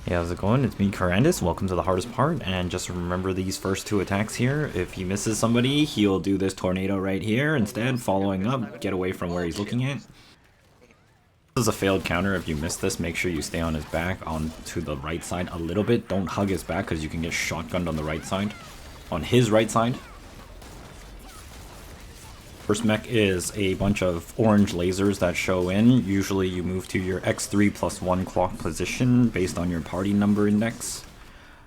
Hey, how's it going? It's me, Kyrandis. Welcome to the hardest part, and just remember these first two attacks here. If he misses somebody, he'll do this tornado right here instead, following up, get away from where he's looking at. This is a failed counter. If you miss this, make sure you stay on his back, onto the right side a little bit. Don't hug his back, because you can get shotgunned on the right side. On his right side. First mech is a bunch of orange lasers that show in. Usually you move to your X3+1 clock position based on your party number index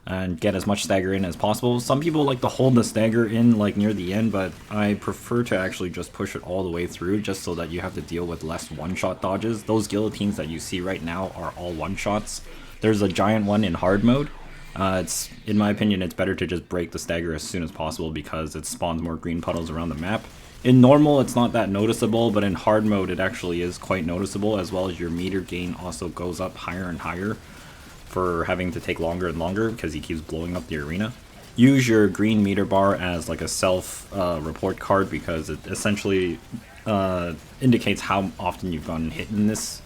and get as much stagger in as possible. Some people like to hold the stagger in like near the end, but I prefer to actually just push it all the way through just so that you have to deal with less one-shot dodges. Those guillotines that you see right now are all one-shots. There's a giant one in hard mode. In my opinion, it's better to just break the stagger as soon as possible because it spawns more green puddles around the map. In normal, it's not that noticeable, but in hard mode, it actually is quite noticeable, as well as your meter gain also goes up higher and higher for having to take longer and longer because he keeps blowing up the arena. Use your green meter bar as like a self-report card because it essentially indicates how often you've gotten hit in this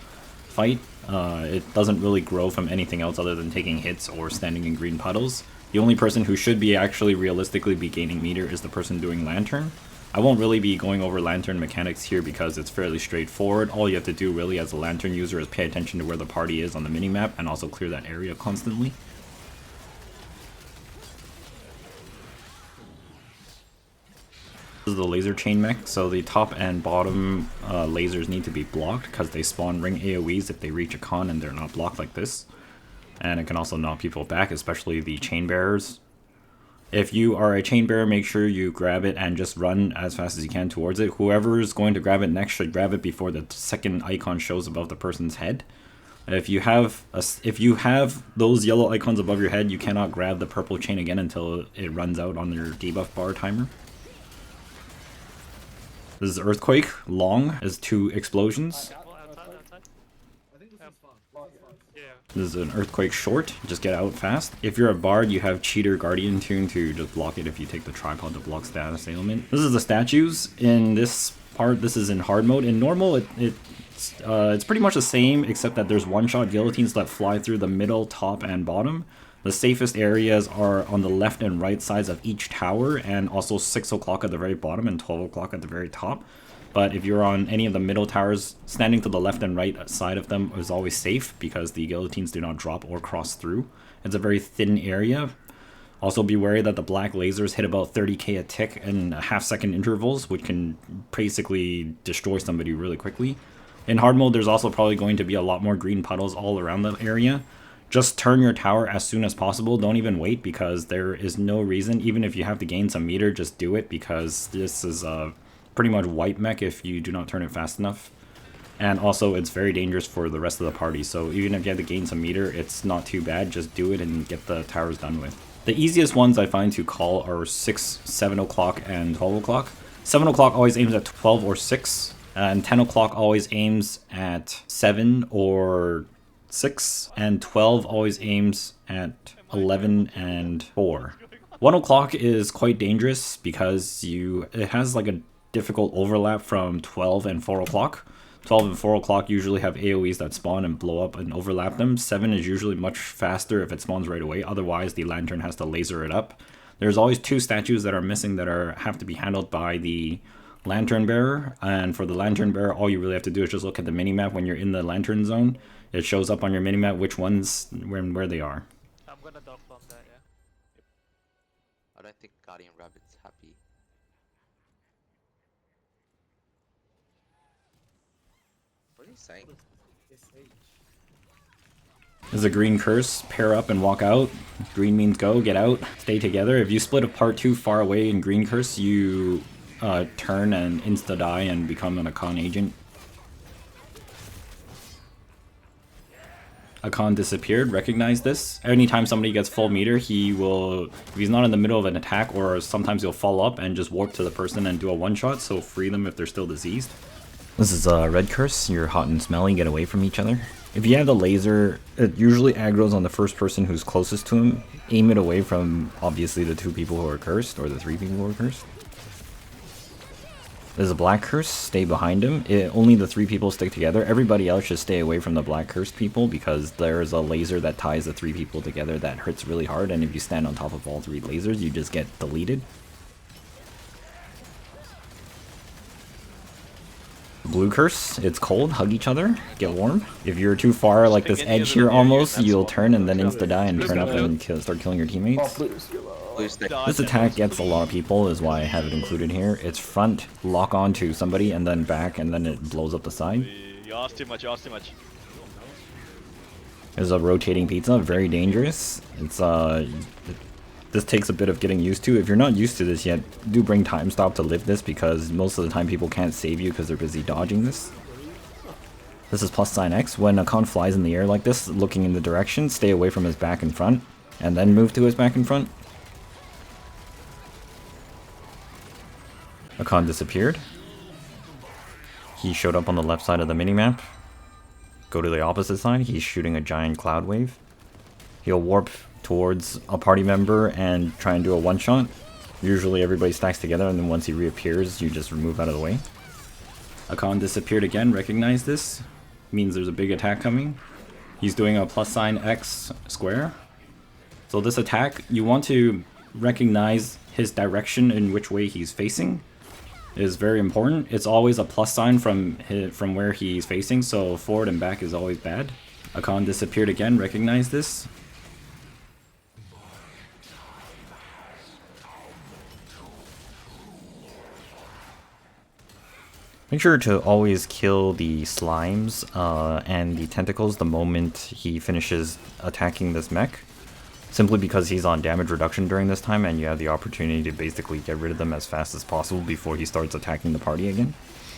fight. It doesn't really grow from anything else other than taking hits or standing in green puddles. The only person who should be actually realistically be gaining meter is the person doing Lantern. I won't really be going over Lantern mechanics here because it's fairly straightforward. All you have to do really as a Lantern user is pay attention to where the party is on the minimap and also clear that area constantly. This is the laser chain mech, so the top and bottom lasers need to be blocked because they spawn ring AoEs if they reach a con and they're not blocked like this. And it can also knock people back, especially the chain bearers. If you are a chain bearer, make sure you grab it and just run as fast as you can towards it. Whoever is going to grab it next should grab it before the second icon shows above the person's head. If you have those yellow icons above your head, you cannot grab the purple chain again until it runs out on your debuff bar timer. This is Earthquake. Long is 2 explosions. This is an Earthquake short, just get out fast. If you're a bard, you have Cheater Guardian Tune to just block it if you take the tripod to block status ailment. This is the statues. In this part, this is in hard mode. In normal, it's pretty much the same, except that there's one-shot guillotines that fly through the middle, top, and bottom. The safest areas are on the left and right sides of each tower, and also 6 o'clock at the very bottom and 12 o'clock at the very top. But if you're on any of the middle towers, standing to the left and right side of them is always safe because the guillotines do not drop or cross through. It's a very thin area. Also be wary that the black lasers hit about 30k a tick in half-second intervals, which can basically destroy somebody really quickly. In hard mode, there's also probably going to be a lot more green puddles all around the area. Just turn your tower as soon as possible. Don't even wait because there is no reason, even if you have to gain some meter, just do it because this is pretty much white mech if you do not turn it fast enough. And also it's very dangerous for the rest of the party, so even if you have to gain some meter, it's not too bad. Just do it and get the towers done with. The easiest ones I find to call are 6, 7 o'clock, and 12 o'clock. 7 o'clock always aims at 12 or 6, and 10 o'clock always aims at 7 or 6, and 12 always aims at 11 and 4. 1 o'clock is quite dangerous because it has like a difficult overlap from 12 and 4 o'clock. 12 and 4 o'clock usually have AoEs that spawn and blow up and overlap them. 7 is usually much faster if it spawns right away, otherwise the Lantern has to laser it up. There's always 2 statues that are missing that have to be handled by the Lantern Bearer, and for the Lantern Bearer, all you really have to do is just look at the minimap when you're in the Lantern zone. It shows up on your minimap which ones, where they are. I'm gonna dog bomb that, yeah. I don't think Guardian Rabbit's happy. What are you saying? There's a green curse, pair up and walk out. Green means go, get out, stay together. If you split apart too far away in green curse, you turn and insta-die and become an Akkan agent. Akkan disappeared, recognize this. Anytime somebody gets full meter, he will, if he's not in the middle of an attack, or sometimes he'll fall up and just warp to the person and do a one-shot, so free them if they're still diseased. This is a red curse, you're hot and smelly, get away from each other. If you have the laser, it usually aggroes on the first person who's closest to him. Aim it away from, obviously, the 2 people who are cursed, or the 3 people who are cursed. There's a black curse, stay behind him. Only the 3 people stick together. Everybody else should stay away from the black cursed people because there's a laser that ties the 3 people together that hurts really hard, and if you stand on top of all 3 lasers, you just get deleted. Blue curse, it's cold, hug each other, get warm. If you're too far, like this edge here almost, you'll turn and then insta-die and turn up and start killing your teammates. This attack gets a lot of people, is why I have it included here. It's front, lock on to somebody, and then back, and then it blows up the side. You asked too much, you asked too much. There's a rotating pizza, very dangerous. It's this takes a bit of getting used to. If you're not used to this yet, do bring time stop to live this because most of the time people can't save you because they're busy dodging this. This is +X. When Akkan flies in the air like this, looking in the direction, stay away from his back and front, and then move to his back and front. Akkan disappeared. He showed up on the left side of the minimap. Go to the opposite side, he's shooting a giant cloud wave. He'll warp towards a party member and try and do a one-shot. Usually everybody stacks together and then once he reappears, you just move out of the way. Akkan disappeared again, recognize this. Means there's a big attack coming. He's doing a +X square. So this attack, you want to recognize his direction in which way he's facing. Is very important. It's always a plus sign from where he's facing, so forward and back is always bad. Akkan disappeared again, recognize this. Make sure to always kill the slimes and the tentacles the moment he finishes attacking this mech. Simply because he's on damage reduction during this time and you have the opportunity to basically get rid of them as fast as possible before he starts attacking the party again.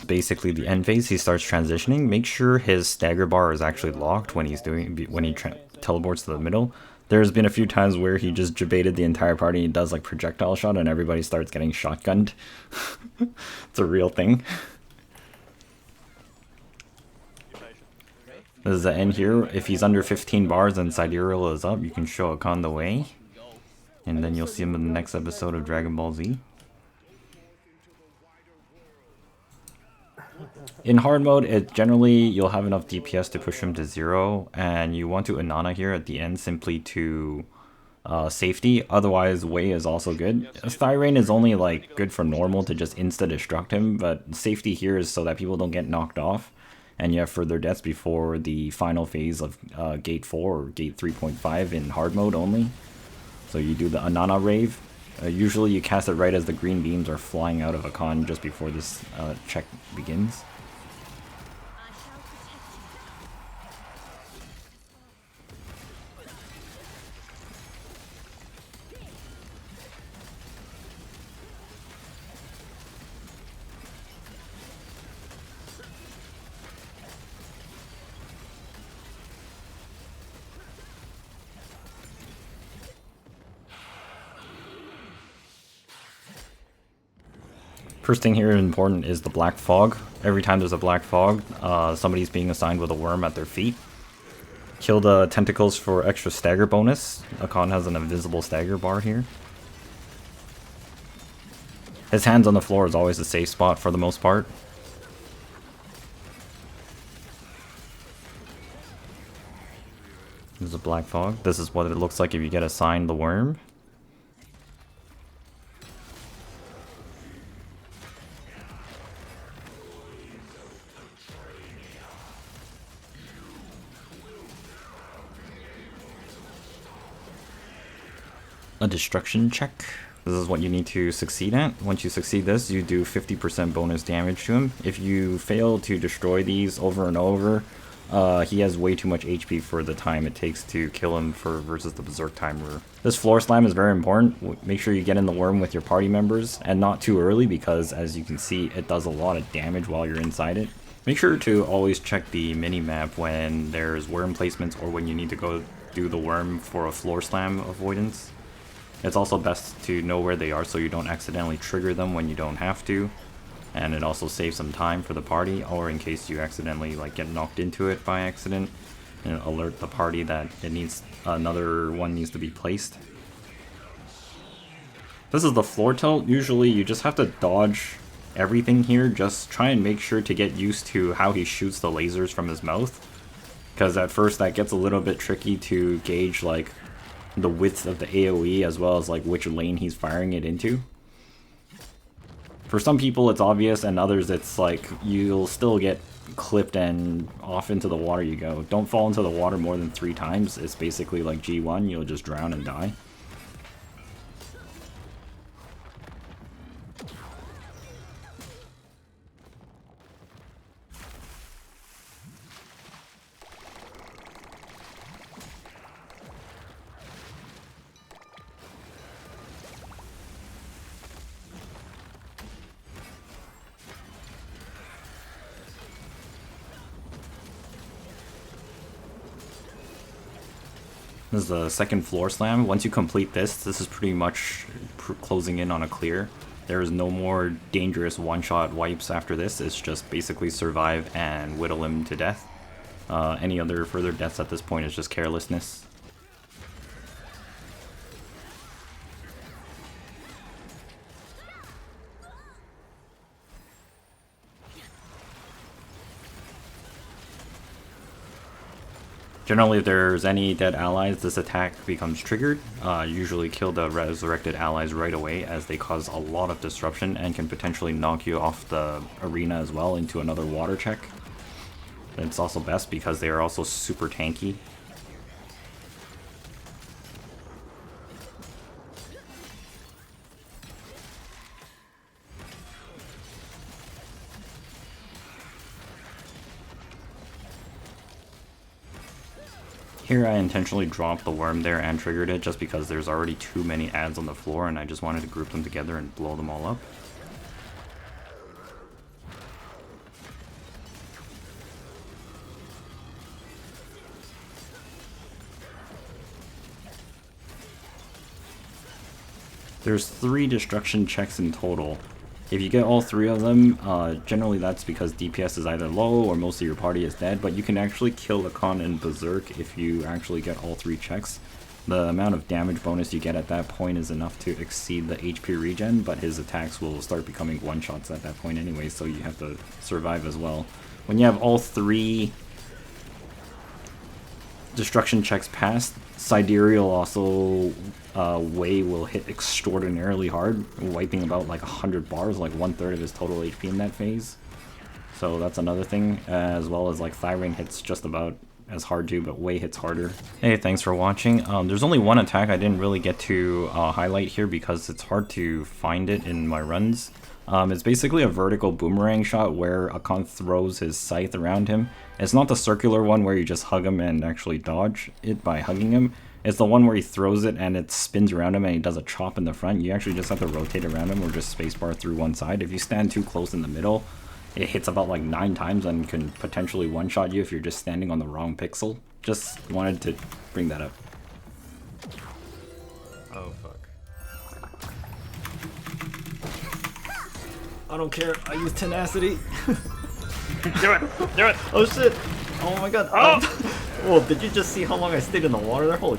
Basically the end phase, he starts transitioning. Make sure his stagger bar is actually locked when he teleports to the middle. There's been a few times where he just jebaited the entire party and does like projectile shot and everybody starts getting shotgunned. It's a real thing. This is the end here. If he's under 15 bars and Sidereal is up, you can show Akkan the way. And then you'll see him in the next episode of Dragon Ball Z. In hard mode, generally you'll have enough DPS to push him to 0. And you want to Inanna here at the end simply to safety. Otherwise, Way is also good. Styrane is only like good for normal to just insta-destruct him. But safety here is so that people don't get knocked off. And you have further deaths before the final phase of Gate 4 or Gate 3.5 in hard mode only. So you do the Inanna Rave. Usually you cast it right as the green beams are flying out of Akkan just before this check begins. First thing here important is the black fog. Every time there's a black fog, somebody's being assigned with a worm at their feet. Kill the tentacles for extra stagger bonus. Akkan has an invisible stagger bar here. His hands on the floor is always a safe spot for the most part. There's a black fog. This is what it looks like if you get assigned the worm. A destruction check. This is what you need to succeed at. Once you succeed this, you do 50% bonus damage to him. If you fail to destroy these over and over, he has way too much HP for the time it takes to kill him versus the Berserk timer. This floor slam is very important. Make sure you get in the worm with your party members and not too early because as you can see, it does a lot of damage while you're inside it. Make sure to always check the mini-map when there's worm placements or when you need to go do the worm for a floor slam avoidance. It's also best to know where they are so you don't accidentally trigger them when you don't have to. And it also saves some time for the party, or in case you accidentally get knocked into it by accident, and alert the party that another one needs to be placed. This is the floor tilt. Usually you just have to dodge everything here, just try and make sure to get used to how he shoots the lasers from his mouth. Because at first that gets a little bit tricky to gauge like the width of the AoE as well as like which lane he's firing it into. For some people it's obvious, and others it's like you'll still get clipped and off into the water you go. Don't fall into the water more than 3 times. It's basically like G1, you'll just drown and die. This is the second floor slam. Once you complete this is pretty much closing in on a clear. There is no more dangerous one-shot wipes after this. It's just basically survive and whittle him to death. Any other further deaths at this point is just carelessness. Generally, if there's any dead allies, this attack becomes triggered. Usually kill the resurrected allies right away, as they cause a lot of disruption and can potentially knock you off the arena as well into another water check. It's also best because they are also super tanky. Here I intentionally dropped the worm there and triggered it just because there's already too many ads on the floor and I just wanted to group them together and blow them all up. There's 3 destruction checks in total. If you get all 3 of them, generally that's because DPS is either low or most of your party is dead, but you can actually kill Akkan and Berserk if you actually get all 3 checks. The amount of damage bonus you get at that point is enough to exceed the HP regen, but his attacks will start becoming one-shots at that point anyway, so you have to survive as well. When you have all 3 destruction checks passed, Sidereal also Way will hit extraordinarily hard, wiping about like 100 bars, like 1/3 of his total HP in that phase. So that's another thing, as well as like Thyrain hits just about as hard too, but Way hits harder. Hey, thanks for watching. There's only one attack I didn't really get to highlight here because it's hard to find it in my runs. It's basically a vertical boomerang shot where Akkan throws his scythe around him. It's not the circular one where you just hug him and actually dodge it by hugging him. It's the one where he throws it and it spins around him and he does a chop in the front. You actually just have to rotate around him or just spacebar through one side. If you stand too close in the middle, it hits about like 9 times and can potentially one-shot you if you're just standing on the wrong pixel. Just wanted to bring that up. Oh, fuck. I don't care. I use tenacity. Do it! Do it! Oh shit! Oh my god. Oh! Well, did you just see how long I stayed in the water there? Holy